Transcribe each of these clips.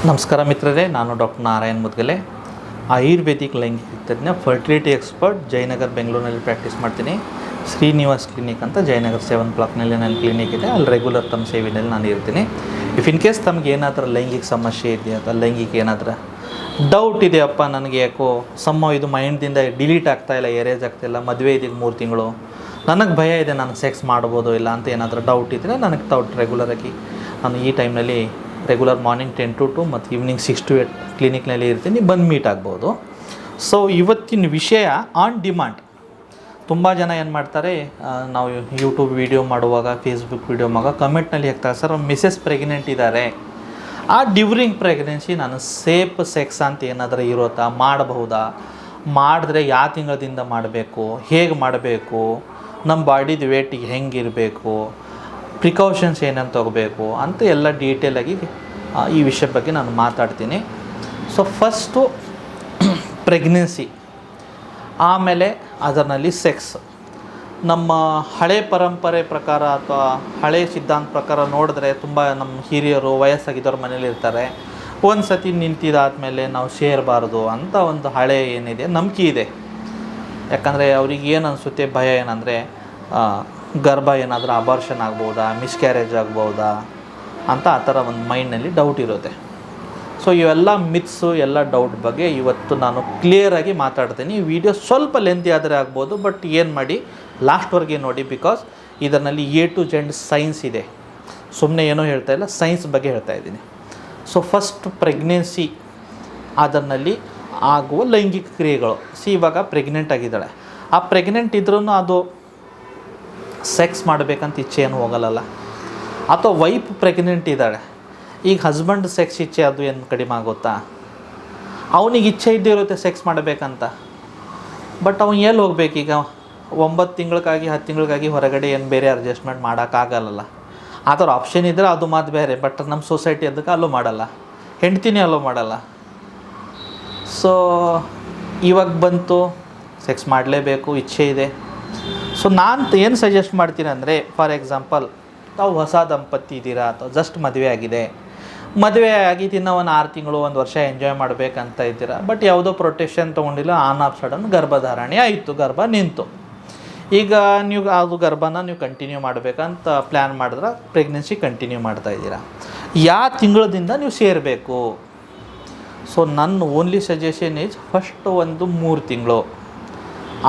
ನಮಸ್ಕಾರ ಮಿತ್ರರೇ, ನಾನು ಡಾಕ್ಟರ್ ನಾರಾಯಣ್ ಮುದ್ಗಲೆ, ಆಯುರ್ವೇದಿಕ್ ಲೈಂಗಿಕ ತಜ್ಞ, ಫರ್ಟಿಲಿಟಿ ಎಕ್ಸ್ಪರ್ಟ್, ಜಯನಗರ್ ಬೆಂಗಳೂರಿನಲ್ಲಿ ಪ್ರಾಕ್ಟೀಸ್ ಮಾಡ್ತೀನಿ. ಶ್ರೀನಿವಾಸ್ ಕ್ಲಿನಿಕ್ ಅಂತ ಜಯನಗರ್ 7 ಬ್ಲಾಕ್ನಲ್ಲಿ ನನ್ನ ಕ್ಲಿನಿಕ್ ಇದೆ. ಅಲ್ಲಿ ರೆಗ್ಯುಲರ್ ತಮ್ಮ ಸೇವೆಯಲ್ಲಿ ನಾನು ಇರ್ತೀನಿ. ಇಫ್ ಇನ್ ಕೇಸ್ ತಮಗೆ ಏನಾದರೂ ಲೈಂಗಿಕ ಸಮಸ್ಯೆ ಇದೆಯಾ ಅಥವಾ ಲೈಂಗಿಕ ಏನಾದರೂ ಡೌಟ್ ಇದೆಯಪ್ಪ, ನನಗೆ ಯಾಕೋ ಇದು ಮೈಂಡ್ದಿಂದ ಡಿಲೀಟ್ ಆಗ್ತಾಯಿಲ್ಲ, ಎರೇಜ್ ಆಗ್ತಾಯಿಲ್ಲ, ಮದುವೆ ಇದೀಗ 3 ತಿಂಗಳು, ನನಗೆ ಭಯ ಇದೆ, ನಾನು ಸೆಕ್ಸ್ ಮಾಡ್ಬೋದೋ ಇಲ್ಲ ಅಂತ ಏನಾದರೂ ಡೌಟ್ ಇದ್ದರೆ ನನಗೆ ರೆಗ್ಯುಲರಾಗಿ ನಾನು ಈ ಟೈಮ್ನಲ್ಲಿ ರೆಗ್ಯುಲರ್ ಮಾರ್ನಿಂಗ್ 10 to 2 ಮತ್ತು ಈವ್ನಿಂಗ್ 6 to 8 ಕ್ಲಿನಿಕ್ನಲ್ಲಿ ಇರ್ತೀನಿ, ಬಂದು ಮೀಟ್ ಆಗ್ಬೋದು. ಸೊ ಇವತ್ತಿನ ವಿಷಯ ಆನ್ ಡಿಮಾಂಡ್. ತುಂಬ ಜನ ಏನು ಮಾಡ್ತಾರೆ, ನಾವು ಯೂಟ್ಯೂಬ್ ವೀಡಿಯೋ ಮಾಡುವಾಗ, ಫೇಸ್ಬುಕ್ ವೀಡಿಯೋ ಮಾಡುವಾಗ ಕಮೆಂಟ್ನಲ್ಲಿ ಹೇಳ್ತಾರೆ, ಸರ್ ಮಿಸಸ್ ಪ್ರೆಗ್ನೆಂಟ್ ಇದ್ದಾರೆ, ಆ ಡ್ಯೂರಿಂಗ್ ಪ್ರೆಗ್ನೆನ್ಸಿ ನಾನು ಸೇಫ್ ಸೆಕ್ಸ್ ಅಂತ ಏನಾದರೂ ಇರುತ್ತಾ, ಮಾಡಬಹುದಾ, ಮಾಡಿದ್ರೆ ಯಾವ ತಿಂಗಳದಿಂದ ಮಾಡಬೇಕು, ಹೇಗೆ ಮಾಡಬೇಕು, ನಮ್ಮ ಬಾಡಿದು ವೇಟಿಗೆ ಹೆಂಗಿರಬೇಕು, ಪ್ರಿಕಾಷನ್ಸ್ ಏನೇನು ತೊಗೋಬೇಕು ಅಂತ ಎಲ್ಲ ಡೀಟೇಲಾಗಿ ಈ ವಿಷಯ ಬಗ್ಗೆ ನಾನು ಮಾತಾಡ್ತೀನಿ. ಸೊ ಫಸ್ಟು ಪ್ರೆಗ್ನೆನ್ಸಿ, ಆಮೇಲೆ ಅದರಲ್ಲಿ ಸೆಕ್ಸ್. ನಮ್ಮ ಹಳೆ ಪರಂಪರೆ ಪ್ರಕಾರ ಅಥವಾ ಹಳೆ ಸಿದ್ಧಾಂತ ಪ್ರಕಾರ ನೋಡಿದ್ರೆ ತುಂಬ ನಮ್ಮ ಹಿರಿಯರು ವಯಸ್ಸಾಗಿದ್ದವ್ರ ಮನೇಲಿ ಇರ್ತಾರೆ, ಒಂದು ಸತಿ ನಿಂತಿದ್ದಾದಮೇಲೆ ನಾವು ಸೇರಬಾರ್ದು ಅಂತ ಒಂದು ಹಳೆ ಏನಿದೆ ನಂಬಿಕೆ ಇದೆ. ಯಾಕಂದರೆ ಅವ್ರಿಗೆ ಏನು ಅನಿಸುತ್ತೆ, ಭಯ ಏನಂದರೆ ಗರ್ಭ ಏನಾದರೂ ಅಬಾರ್ಷನ್ ಆಗ್ಬೋದಾ, ಮಿಸ್ಕ್ಯಾರೇಜ್ ಆಗ್ಬೋದಾ ಅಂತ ಆ ಥರ ಒಂದು ಮೈಂಡ್ನಲ್ಲಿ ಡೌಟ್ ಇರುತ್ತೆ. ಸೊ ಇವೆಲ್ಲ ಮಿತ್ಸು, ಎಲ್ಲ ಡೌಟ್ ಬಗ್ಗೆ ಇವತ್ತು ನಾನು ಕ್ಲಿಯರಾಗಿ ಮಾತಾಡ್ತೀನಿ. ಈ ವಿಡಿಯೋ ಸ್ವಲ್ಪ ಲೆಂತಿ ಆದರೆ ಆಗ್ಬೋದು, ಬಟ್ ಏನು ಮಾಡಿ ಲಾಸ್ಟ್ವರೆಗೆ ನೋಡಿ, ಬಿಕಾಸ್ ಇದರಲ್ಲಿ A to Z ಸೈನ್ಸ್ ಇದೆ, ಸುಮ್ಮನೆ ಏನೋ ಹೇಳ್ತಾ ಇಲ್ಲ, ಸೈನ್ಸ್ ಬಗ್ಗೆ ಹೇಳ್ತಾ ಇದ್ದೀನಿ. ಸೊ ಫಸ್ಟ್ ಪ್ರೆಗ್ನೆನ್ಸಿ, ಅದರಲ್ಲಿ ಆಗುವ ಲೈಂಗಿಕ ಕ್ರಿಯೆಗಳು. ಇವಾಗ ಪ್ರೆಗ್ನೆಂಟ್ ಆಗಿದ್ದಾಳೆ, ಆ ಪ್ರೆಗ್ನೆಂಟ್ ಇದ್ರೂ ಅದು ಸೆಕ್ಸ್ ಮಾಡಬೇಕಂತ ಇಚ್ಛೆ ಏನು ಹೋಗಲ್ಲ. ಅಥವಾ ವೈಫ್ ಪ್ರೆಗ್ನೆಂಟ್ ಇದ್ದಾಳೆ, ಈಗ ಹಸ್ಬೆಂಡ್ ಸೆಕ್ಸ್ ಇಚ್ಛೆ ಅದು ಏನು ಕಡಿಮೆ ಆಗುತ್ತಾ? ಅವನಿಗೆ ಇಚ್ಛೆ ಇದ್ದಿರುತ್ತೆ ಸೆಕ್ಸ್ ಮಾಡಬೇಕಂತ, ಬಟ್ ಅವ್ನು ಎಲ್ಲಿ ಹೋಗ್ಬೇಕೀಗ? 9 ತಿಂಗಳಿಗಾಗಿ 10 ತಿಂಗಳಿಗಾಗಿ ಹೊರಗಡೆ ಏನು ಬೇರೆ ಅಡ್ಜಸ್ಟ್ಮೆಂಟ್ ಮಾಡೋಕ್ಕಾಗಲ್ಲ. ಆ ಥರ ಆಪ್ಷನ್ ಇದ್ದರೆ ಅದು ಮಾತು ಬೇರೆ, ಬಟ್ ನಮ್ಮ ಸೊಸೈಟಿ ಅದಕ್ಕೆ ಅಲ್ಲೋ ಮಾಡಲ್ಲ, ಹೆಂಡ್ತಿನೇ ಅಲ್ಲೋ ಮಾಡಲ್ಲ. ಸೊ ಇವಾಗ ಬಂತು ಸೆಕ್ಸ್ ಮಾಡಲೇಬೇಕು, ಇಚ್ಛೆ ಇದೆ. ಸೊ ನಾನು ಏನು ಸಜೆಸ್ಟ್ ಮಾಡ್ತೀನಿ ಅಂದರೆ, ಫಾರ್ ಎಕ್ಸಾಂಪಲ್ ತಾವು ಹೊಸ ದಂಪತಿ ಇದ್ದೀರಾ ಅಥವಾ ಜಸ್ಟ್ ಮದುವೆ ಆಗಿದೆ, ಮದುವೆ ಆಗಿದ್ದಿನ ಒಂದು 6 ತಿಂಗಳು 1 ವರ್ಷ ಎಂಜಾಯ್ ಮಾಡಬೇಕಂತ ಇದ್ದೀರಾ, ಬಟ್ ಯಾವುದೋ ಪ್ರೊಟೆಕ್ಷನ್ ತೊಗೊಂಡಿಲ್ಲ, ಆನ್ ಆಫ್ ಸಡನ್ ಗರ್ಭಧಾರಣೆ ಆಯಿತು, ಗರ್ಭ ನಿಂತು. ಈಗ ನೀವು ಅದು ಗರ್ಭನ ನೀವು ಕಂಟಿನ್ಯೂ ಮಾಡಬೇಕಂತ ಪ್ಲ್ಯಾನ್ ಮಾಡಿದ್ರೆ ಪ್ರೆಗ್ನೆನ್ಸಿ ಕಂಟಿನ್ಯೂ ಮಾಡ್ತಾಯಿದ್ದೀರಾ, ಯಾವ ತಿಂಗಳದಿಂದ ನೀವು ಸೇರಬೇಕು? ಸೊ ನನ್ನ ಓನ್ಲಿ ಸಜೆಷನ್ ಈಸ್ ಫಸ್ಟ್ ಒಂದು 3 ತಿಂಗಳು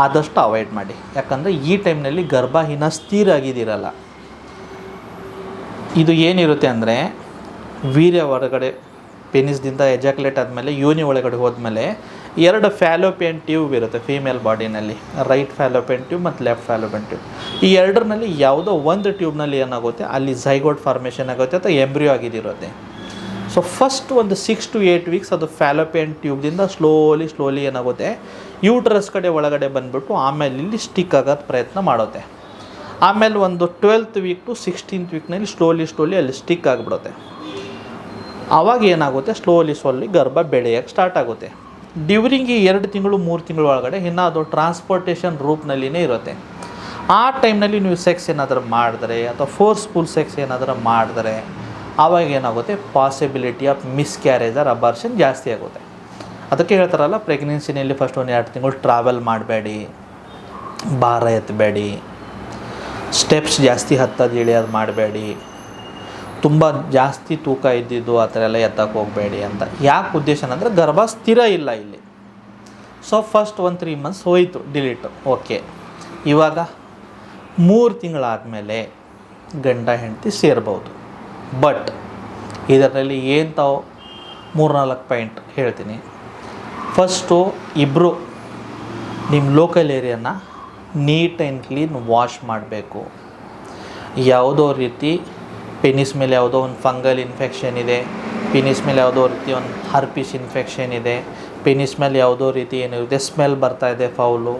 ಆದಷ್ಟು ಅವಾಯ್ಡ್ ಮಾಡಿ. ಯಾಕಂದರೆ ಈ ಟೈಮ್ನಲ್ಲಿ ಗರ್ಭ ಇನ್ನೂ ಸ್ಥಿರ ಆಗಿದ್ದೀರಲ್ಲ. ಇದು ಏನಿರುತ್ತೆ ಅಂದರೆ, ವೀರ್ಯ ಹೊರಗಡೆ ಪೆನಿಸ್ದಿಂದ ಎಜಾಕ್ಯುಲೇಟ್ ಆದಮೇಲೆ ಯೋನಿ ಒಳಗಡೆ ಹೋದ್ಮೇಲೆ 2 ಫ್ಯಾಲೋಪಿಯನ್ ಟ್ಯೂಬ್ ಇರುತ್ತೆ ಫೀಮೇಲ್ ಬಾಡಿನಲ್ಲಿ, ರೈಟ್ ಫ್ಯಾಲೋಪಿಯನ್ ಟ್ಯೂಬ್ ಮತ್ತು ಲೆಫ್ಟ್ ಫ್ಯಾಲೋಪಿಯನ್ ಟ್ಯೂಬ್. ಈ ಎರಡರಲ್ಲಿ ಯಾವುದೋ ಒಂದು ಟ್ಯೂಬ್ನಲ್ಲಿ ಏನಾಗುತ್ತೆ, ಅಲ್ಲಿ ಝೈಗೋಟ್ ಫಾರ್ಮೇಷನ್ ಆಗುತ್ತೆ ಅಥವಾ ಎಂಬ್ರಿಯೋ ಆಗಿದಿರುತ್ತೆ. ಸೊ ಫಸ್ಟ್ ಒಂದು 6 to 8 ವೀಕ್ಸ್ ಅದು ಫ್ಯಾಲೋಪಿಯನ್ ಟ್ಯೂಬ್ದಿಂದ ಸ್ಲೋಲಿ ಏನಾಗುತ್ತೆ, ಯೂಟ್ರಸ್ ಕಡೆ ಒಳಗಡೆ ಬಂದುಬಿಟ್ಟು ಆಮೇಲೆ ಇಲ್ಲಿ ಸ್ಟಿಕ್ ಆಗೋದು ಪ್ರಯತ್ನ ಮಾಡುತ್ತೆ. ಆಮೇಲೆ ಒಂದು 12th ವೀಕ್ to 16th ವೀಕ್ನಲ್ಲಿ ಸ್ಲೋಲಿ ಅಲ್ಲಿ ಸ್ಟಿಕ್ ಆಗಿಬಿಡುತ್ತೆ. ಆವಾಗ ಏನಾಗುತ್ತೆ, ಸ್ಲೋಲಿ ಗರ್ಭ ಬೆಳೆಯೋಕ್ಕೆ ಸ್ಟಾರ್ಟ್ ಆಗುತ್ತೆ. ಡ್ಯೂರಿಂಗ್ ಈ 2 ತಿಂಗಳು 3 ತಿಂಗಳು ಒಳಗಡೆ ಇನ್ನೂ ಅದು ಟ್ರಾನ್ಸ್ಪೋರ್ಟೇಷನ್ ರೂಪ್ನಲ್ಲಿನೇ ಇರುತ್ತೆ. ಆ ಟೈಮ್ನಲ್ಲಿ ನೀವು ಸೆಕ್ಸ್ ಏನಾದರೂ ಮಾಡಿದ್ರೆ ಅಥವಾ ಫೋರ್ಸ್ಫುಲ್ ಸೆಕ್ಸ್ ಏನಾದರೂ ಮಾಡಿದ್ರೆ ಆವಾಗ ಏನಾಗುತ್ತೆ, possibility of miscarriage or abortion ಜಾಸ್ತಿ ಆಗುತ್ತೆ. ಅದಕ್ಕೆ ಹೇಳ್ತಾರಲ್ಲ, ಪ್ರೆಗ್ನೆನ್ಸಿನಲ್ಲಿ ಫಸ್ಟ್ 1-2 ತಿಂಗಳು ಟ್ರಾವೆಲ್ ಮಾಡಬೇಡಿ, ಭಾರ ಎತ್ತಬೇಡಿ, ಸ್ಟೆಪ್ಸ್ ಜಾಸ್ತಿ ಹತ್ತೋದು ಇಳಿಯೋದು ಮಾಡಬೇಡಿ, ತುಂಬ ಜಾಸ್ತಿ ತೂಕ ಇದ್ದಿದ್ದು ಆ ಥರ ಎಲ್ಲ ಎತ್ತಕ್ಕೆ ಹೋಗಬೇಡಿ ಅಂತ. ಯಾಕೆ ಉದ್ದೇಶ ಅಂದರೆ ಗರ್ಭ ಸ್ಥಿರ ಇಲ್ಲ ಇಲ್ಲಿ. ಸೊ ಫಸ್ಟ್ 1-3 ಮಂತ್ಸ್ ಹೋಯಿತು, ಡಿಲೀಟು, ಓಕೆ. ಇವಾಗ 3 ತಿಂಗಳಾದಮೇಲೆ ಗಂಡ ಹೆಂಡತಿ ಸೇರ್ಬೋದು. ಬಟ್ ಇದರಲ್ಲಿ ಏನು ತಾವು 3-4 ಪಾಯಿಂಟ್ ಹೇಳ್ತೀನಿ. ಫಸ್ಟು, ಇಬ್ಬರು ನಿಮ್ಮ ಲೋಕಲ್ ಏರಿಯಾನ ನೀಟ್ ಆ್ಯಂಡ್ ಕ್ಲೀನ್ ವಾಶ್ ಮಾಡಬೇಕು. ಯಾವುದೋ ರೀತಿ ಪೆನಿಸ್ ಮೇಲೆ ಯಾವುದೋ ಒಂದು ಫಂಗಲ್ ಇನ್ಫೆಕ್ಷನ್ ಇದೆ, ಪೆನಿಸ್ ಮೇಲೆ ಯಾವುದೋ ರೀತಿ ಒಂದು ಹರ್ಪಿಸ್ ಇನ್ಫೆಕ್ಷನ್ ಇದೆ, ಪೆನಿಸ್ ಮೇಲೆ ಯಾವುದೋ ರೀತಿ ಏನಿರುತ್ತೆ, ಸ್ಮೆಲ್ ಬರ್ತಾಯಿದೆ ಫೌಲು,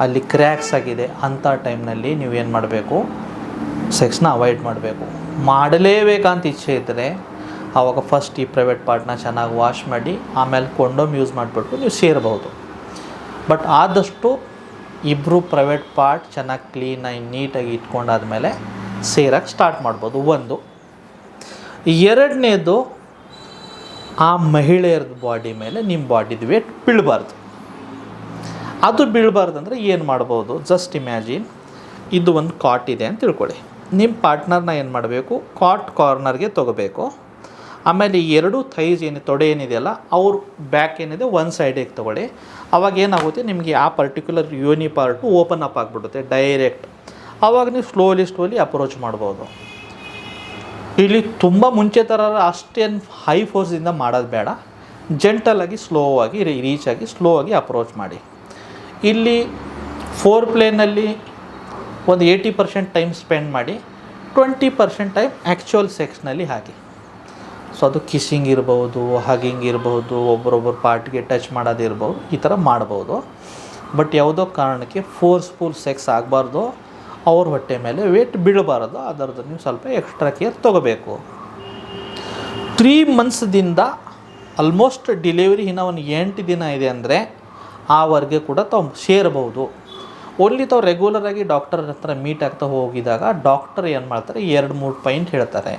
ಅಲ್ಲಿ ಕ್ರ್ಯಾಕ್ಸ್ ಆಗಿದೆ, ಅಂಥ ಟೈಮ್ನಲ್ಲಿ ನೀವೇನು ಮಾಡಬೇಕು, ಸೆಕ್ಸ್ನ ಅವಾಯ್ಡ್ ಮಾಡಬೇಕು. ಮಾಡಲೇಬೇಕಂತ ಇಚ್ಛೆ ಇದ್ದರೆ ಆವಾಗ ಫಸ್ಟ್ ಈ ಪ್ರೈವೇಟ್ ಪಾರ್ಟ್ನ ಚೆನ್ನಾಗಿ ವಾಶ್ ಮಾಡಿ ಆಮೇಲೆ ಕೊಂಡೋಮ್ ಯೂಸ್ ಮಾಡಿಬಿಟ್ಟು ನೀವು ಸೇರಬಹುದು. ಬಟ್ ಆದಷ್ಟು ಇಬ್ಬರು ಪ್ರೈವೇಟ್ ಪಾರ್ಟ್ ಚೆನ್ನಾಗಿ ಕ್ಲೀನಾಗಿ ನೀಟಾಗಿ ಇಟ್ಕೊಂಡಾದ್ಮೇಲೆ ಸೇರಕ್ಕೆ ಸ್ಟಾರ್ಟ್ ಮಾಡ್ಬೋದು. ಒಂದು ಎರಡನೇದು, ಆ ಮಹಿಳೆಯರದ ಬಾಡಿ ಮೇಲೆ ನಿಮ್ಮ ಬಾಡಿದು ವೇಟ್ ಬೀಳಬಾರ್ದು. ಅದು ಬೀಳಬಾರ್ದಂದ್ರೆ ಏನು ಮಾಡ್ಬೋದು, ಜಸ್ಟ್ ಇಮ್ಯಾಜಿನ್ ಇದು ಒಂದು ಕಾಟ್ ಇದೆ ಅಂತ ತಿಳ್ಕೊಳ್ಳಿ. ನಿಮ್ಮ ಪಾರ್ಟ್ನರ್ನ ಏನು ಮಾಡಬೇಕು, ಕಾಟ್ ಕಾರ್ನರ್ಗೆ ತೊಗೋಬೇಕು. ಆಮೇಲೆ ಎರಡೂ ಥೈಸ್ ತೊಡೆ ಏನಿದೆಯಲ್ಲ ಅವ್ರ ಬ್ಯಾಕ್ ಏನಿದೆ ಒಂದು ಸೈಡಿಗೆ ತೊಗೊಳ್ಳಿ. ಅವಾಗ ಏನಾಗುತ್ತೆ, ನಿಮಗೆ ಆ ಪರ್ಟಿಕ್ಯುಲರ್ ಯೋನಿ ಪಾರ್ಟು ಓಪನ್ ಅಪ್ ಆಗಿಬಿಡುತ್ತೆ ಡೈರೆಕ್ಟ್. ಆವಾಗ ನೀವು ಸ್ಲೋಲಿ ಅಪ್ರೋಚ್ ಮಾಡ್ಬೋದು. ಇಲ್ಲಿ ತುಂಬ ಮುಂಚೆ ಥರ ಅಷ್ಟೇನು ಹೈ ಫೋರ್ಸಿಂದ ಮಾಡೋದು ಬೇಡ, ಜೆಂಟಲಾಗಿ ಸ್ಲೋವಾಗಿ ರೀಚಾಗಿ ಸ್ಲೋವಾಗಿ ಅಪ್ರೋಚ್ ಮಾಡಿ. ಇಲ್ಲಿ 4 ಪ್ಲೇನಲ್ಲಿ ಒಂದು 80% ಟೈಮ್ ಸ್ಪೆಂಡ್ ಮಾಡಿ, 20% ಟೈಮ್ ಆ್ಯಕ್ಚುಯಲ್ ಸೆಕ್ಸ್ನಲ್ಲಿ ಹಾಕಿ. ಸೊ ಅದು ಕಿಸ್ಸಿಂಗ್ ಇರ್ಬೋದು, ಹಗಿಂಗ್ ಇರ್ಬೋದು, ಒಬ್ಬರೊಬ್ಬರು ಪಾರ್ಟ್ಗೆ ಟಚ್ ಮಾಡೋದಿರ್ಬೋದು, ಈ ಥರ ಮಾಡ್ಬೋದು. ಬಟ್ ಯಾವುದೋ ಕಾರಣಕ್ಕೆ ಫೋರ್ಸ್ಫುಲ್ ಸೆಕ್ಸ್ ಆಗಬಾರ್ದು, ಅವ್ರ ಹೊಟ್ಟೆ ಮೇಲೆ ವೇಟ್ ಬೀಳಬಾರ್ದು. ಅದರದ್ದು ನೀವು ಸ್ವಲ್ಪ ಎಕ್ಸ್ಟ್ರಾ ಕೇರ್ ತೊಗೋಬೇಕು. 3 ಮಂತ್ಸ್ದಿಂದ ಆಲ್ಮೋಸ್ಟ್ ಡಿಲಿವರಿ ಇನ್ನೂ ಒಂದು 8 ದಿನ ಇದೆ ಅಂದರೆ ಆವರೆಗೆ ಕೂಡ ತಾವು ಸೇರ್ಬೋದು. ಓನ್ಲಿ ತಾವು ರೆಗ್ಯುಲರಾಗಿ ಡಾಕ್ಟರ್ ಹತ್ರ ಮೀಟ್ ಆಗ್ತಾ ಹೋಗಿದಾಗ ಡಾಕ್ಟರ್ ಏನು ಮಾಡ್ತಾರೆ, 2-3 ಪಾಯಿಂಟ್ ಹೇಳ್ತಾರೆ.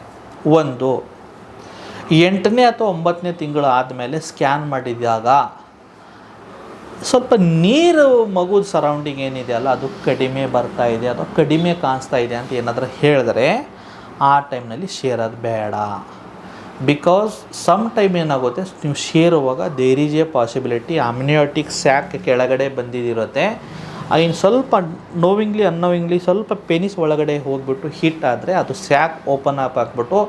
ಒಂದು, 8ನೇ ಅಥವಾ 9ನೇ ತಿಂಗಳು ಆದಮೇಲೆ ಸ್ಕ್ಯಾನ್ ಮಾಡಿದಾಗ ಸ್ವಲ್ಪ ನೀರು ಮಗುದ ಸರೌಂಡಿಂಗ್ ಏನಿದೆಯಲ್ಲ ಅದು ಕಡಿಮೆ ಬರ್ತಾ ಇದೆ ಅಥವಾ ಕಡಿಮೆ ಕಾಣಿಸ್ತಾ ಇದೆ ಅಂತ ಏನಾದರೂ ಹೇಳಿದ್ರೆ ಆ ಟೈಮ್ನಲ್ಲಿ ಸೇರೋದು ಬೇಡ. ಬಿಕಾಸ್ ಸಮ್ ಟೈಮ್ ಏನಾಗುತ್ತೆ, ನೀವು ಸೇರುವಾಗ there is a possibility amniotic sac ಕೆಳಗಡೆ ಬಂದಿದಿರುತ್ತೆ. ಇನ್ನು ಸ್ವಲ್ಪ ಅನ್ನೋವಿಂಗ್ಲಿ ಸ್ವಲ್ಪ ಪೆನಿಸ್ ಒಳಗಡೆ ಹೋಗಿಬಿಟ್ಟು ಹಿಟ್ ಆದರೆ ಅದು ಸ್ಯಾಕ್ ಓಪನ್ ಅಪ್ ಆಗಿಬಿಟ್ಟು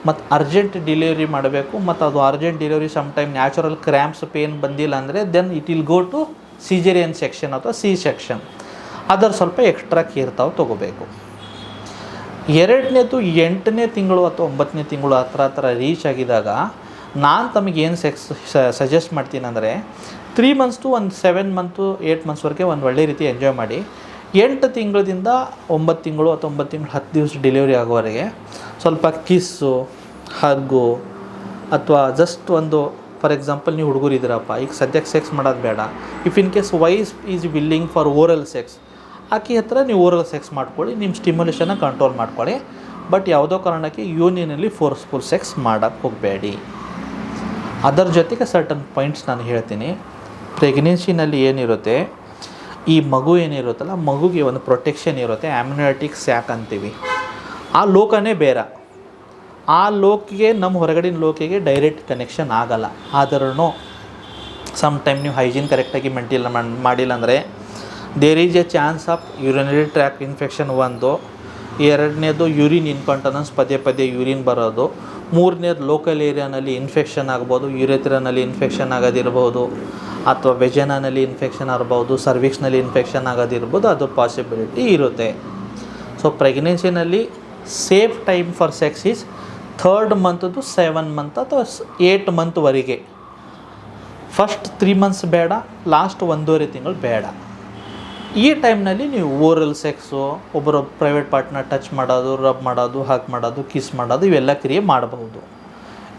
ಮತ್ತು ಅರ್ಜೆಂಟ್ ಡೆಲಿವರಿ ಮಾಡಬೇಕು. ಮತ್ತು ಅದು urgent delivery some time natural cramps pain ಬಂದಿಲ್ಲ ಅಂದರೆ then it will go to caesarean section ಅಥವಾ ಸಿ ಸೆಕ್ಷನ್. ಅದರ ಸ್ವಲ್ಪ ಎಕ್ಸ್ಟ್ರಾ ಕೇರ್ ತಾವು ತೊಗೋಬೇಕು. 2ನೇದು 8ನೇ ತಿಂಗಳು ಅಥವಾ 9ನೇ ತಿಂಗಳು ಹತ್ರ ರೀಚ್ ಆಗಿದಾಗ ನಾನು ತಮಗೇನು ಸಜೆಸ್ಟ್ ಮಾಡ್ತೀನಿ ಅಂದರೆ 3 ಮಂತ್ಸ್ ಟು ಒಂದು 7 ಮಂತು 8 ಮಂತ್ಸ್ವರೆಗೆ ಒಂದು ಒಳ್ಳೆ ರೀತಿ ಎಂಜಾಯ್ ಮಾಡಿ. 8 ತಿಂಗಳಿಂದ 9 ತಿಂಗಳು ಅಥವಾ 9 ತಿಂಗಳು 10 ದಿವಸ ಡೆಲಿವರಿ ಆಗೋವರೆಗೆ ಸ್ವಲ್ಪ ಕಿಸ್ಸು, ಹಗ್ಗು, ಅಥವಾ ಜಸ್ಟ್ ಒಂದು ಫಾರ್ ಎಕ್ಸಾಂಪಲ್ ನೀವು ಹುಡುಗರಿದ್ದೀರಪ್ಪ, ಈಗ ಸದ್ಯಕ್ಕೆ ಸೆಕ್ಸ್ ಮಾಡೋದು ಬೇಡ. If in case wife's is willing for oral sex, ಆಕೆ ಹತ್ರ ನೀವು ಓರಲ್ ಸೆಕ್ಸ್ ಮಾಡ್ಕೊಳ್ಳಿ, ನಿಮ್ಮ ಸ್ಟಿಮ್ಯುಲೇಷನ್ನ ಕಂಟ್ರೋಲ್ ಮಾಡ್ಕೊಳ್ಳಿ. ಬಟ್ ಯಾವುದೋ ಕಾರಣಕ್ಕೆ ಯೂನಿಯನಲ್ಲಿ ಫೋರ್ಸ್ಫುಲ್ ಸೆಕ್ಸ್ ಮಾಡೋಕ್ಕೆ ಹೋಗಬೇಡಿ. ಅದರ ಜೊತೆಗೆ ಸರ್ಟನ್ ಪಾಯಿಂಟ್ಸ್ ನಾನು ಹೇಳ್ತೀನಿ. ಪ್ರೆಗ್ನೆನ್ಸಿನಲ್ಲಿ ಏನಿರುತ್ತೆ, ಈ ಮಗು ಏನಿರುತ್ತಲ್ಲ, ಮಗುಗೆ ಒಂದು ಪ್ರೊಟೆಕ್ಷನ್ ಇರುತ್ತೆ, ಅಮ್ನಿಯೋಟಿಕ್ ಸ್ಯಾಕ್ ಅಂತೀವಿ. ಆ ಲೋಕನೇ ಬೇರೆ. ಆ ಲೋಕಿಗೆ ನಮ್ಮ ಹೊರಗಡಿನ ಲೋಕಿಗೆ ಡೈರೆಕ್ಟ್ ಕನೆಕ್ಷನ್ ಆಗಲ್ಲ. ಆದ್ರೂ ಸಮ್ ಟೈಮ್ ನೀವು ಹೈಜೀನ್ ಕರೆಕ್ಟಾಗಿ ಮಾಡಿಲ್ಲ ಅಂದರೆ there is a chance of urinary tract infection. 1, 2ನೇದು ಯೂರಿನ್ ಇನ್ಕಾಂಟನೆನ್ಸ್, ಪದೇ ಯೂರಿನ್ ಬರೋದು. 3ನೇದು ಲೋಕಲ್ ಏರಿಯಾನಲ್ಲಿ ಇನ್ಫೆಕ್ಷನ್ ಆಗ್ಬೋದು, ಯೂರೆಥ್ರನಲ್ಲಿ ಇನ್ಫೆಕ್ಷನ್ ಆಗೋದಿರ್ಬೋದು, ಅಥವಾ ವೆಜೆನಾನಲ್ಲಿ ಇನ್ಫೆಕ್ಷನ್ ಆಗ್ಬೋದು, ಸರ್ವಿಕ್ಸ್ನಲ್ಲಿ ಇನ್ಫೆಕ್ಷನ್ ಆಗೋದಿರ್ಬೋದು. ಅದು ಪಾಸಿಬಿಲಿಟಿ ಇರುತ್ತೆ. ಸೊ ಪ್ರೆಗ್ನೆನ್ಸಿನಲ್ಲಿ safe time for sex is 3rd ಮಂತ್ದು 7 ಮಂತ್ ಅಥವಾ 8 ಮಂತ್ವರೆಗೆ. ಫಸ್ಟ್ 3 ಮಂತ್ಸ್ ಬೇಡ, ಲಾಸ್ಟ್ 1.5 ತಿಂಗಳು ಬೇಡ. ಈ ಟೈಮ್ನಲ್ಲಿ ನೀವು ಓರಲ್ ಸೆಕ್ಸು, ಒಬ್ಬರು ಪ್ರೈವೇಟ್ ಪಾರ್ಟ್ನರ್ ಟಚ್ ಮಾಡೋದು, ರಬ್ ಮಾಡೋದು, ಹಗ್ ಮಾಡೋದು, ಕಿಸ್ ಮಾಡೋದು, ಇವೆಲ್ಲ ಕ್ರಿಯೆ ಮಾಡಬಹುದು.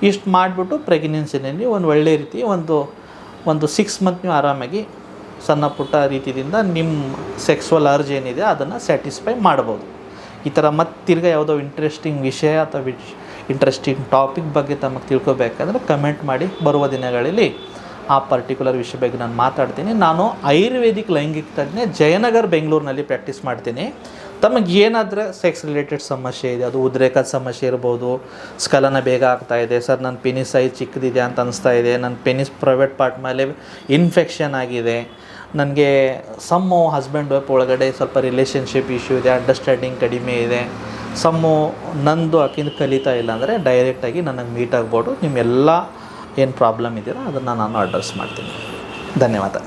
ಇಷ್ಟು ಮಾಡಿಬಿಟ್ಟು ಪ್ರೆಗ್ನೆನ್ಸಿನಲ್ಲಿ ಒಂದು ಒಳ್ಳೆ ರೀತಿ ಒಂದು 6 ಮಂತ್ ನೀವು ಆರಾಮಾಗಿ ಸಣ್ಣ ಪುಟ್ಟ ರೀತಿಯಿಂದ ನಿಮ್ಮ ಸೆಕ್ಸುವಲ್ ಅರ್ಜ್ ಏನಿದೆ ಅದನ್ನು ಸ್ಯಾಟಿಸ್ಫೈ ಮಾಡ್ಬೋದು. ಈ ಥರ ಮತ್ತೆ ತಿರ್ಗಿ ಯಾವುದೋ ಇಂಟ್ರೆಸ್ಟಿಂಗ್ ವಿಷಯ ಅಥವಾ ಇಂಟ್ರೆಸ್ಟಿಂಗ್ ಟಾಪಿಕ್ ಬಗ್ಗೆ ತಮಗೆ ತಿಳ್ಕೊಬೇಕಂದ್ರೆ ಕಮೆಂಟ್ ಮಾಡಿ. ಬರುವ ದಿನಗಳಲ್ಲಿ ಆ ಪರ್ಟಿಕ್ಯುಲರ್ ವಿಷಯ ಬಗ್ಗೆ ನಾನು ಮಾತಾಡ್ತೀನಿ. ನಾನು ಆಯುರ್ವೇದಿಕ್ ಲೈಂಗಿಕ ತಜ್ಞ, ಜಯನಗರ್ ಬೆಂಗಳೂರಿನಲ್ಲಿ ಪ್ರಾಕ್ಟೀಸ್ ಮಾಡ್ತೀನಿ. ತಮಗೆ ಏನಾದರೂ ಸೆಕ್ಸ್ ರಿಲೇಟೆಡ್ ಸಮಸ್ಯೆ ಇದೆ, ಅದು ಉದ್ರೇಕದ ಸಮಸ್ಯೆ ಇರ್ಬೋದು, ಸ್ಖಲನ ಬೇಗ ಆಗ್ತಾಯಿದೆ, ಸರ್ ನನ್ನ ಪೆನಿಸ್ ಸೈಜ್ ಚಿಕ್ಕದಿದೆ ಅಂತ ಅನಿಸ್ತಾ ಇದೆ, ನನ್ನ ಪೆನಿಸ್ ಪ್ರೈವೇಟ್ ಪಾರ್ಟ್ ಮೇಲೆ ಇನ್ಫೆಕ್ಷನ್ ಆಗಿದೆ, ನನಗೆ ಹಸ್ಬೆಂಡ್ ವೈಫ್ ಒಳಗಡೆ ಸ್ವಲ್ಪ ರಿಲೇಷನ್ಶಿಪ್ ಇಶ್ಯೂ ಇದೆ, ಅಂಡರ್ಸ್ಟ್ಯಾಂಡಿಂಗ್ ಕಡಿಮೆ ಇದೆ, ನಂದು ಆಕಿಂದ ಕಲಿತಾ ಇಲ್ಲ ಅಂದರೆ ಡೈರೆಕ್ಟಾಗಿ ನನಗೆ ಮೀಟ್ ಆಗ್ಬೋದು. ನಿಮ್ಮೆಲ್ಲ ಏನು ಪ್ರಾಬ್ಲಮ್ ಇದೆಯೋ ಅದನ್ನು ನಾನು ಅಡ್ರೆಸ್ ಮಾಡ್ತೀನಿ. ಧನ್ಯವಾದ.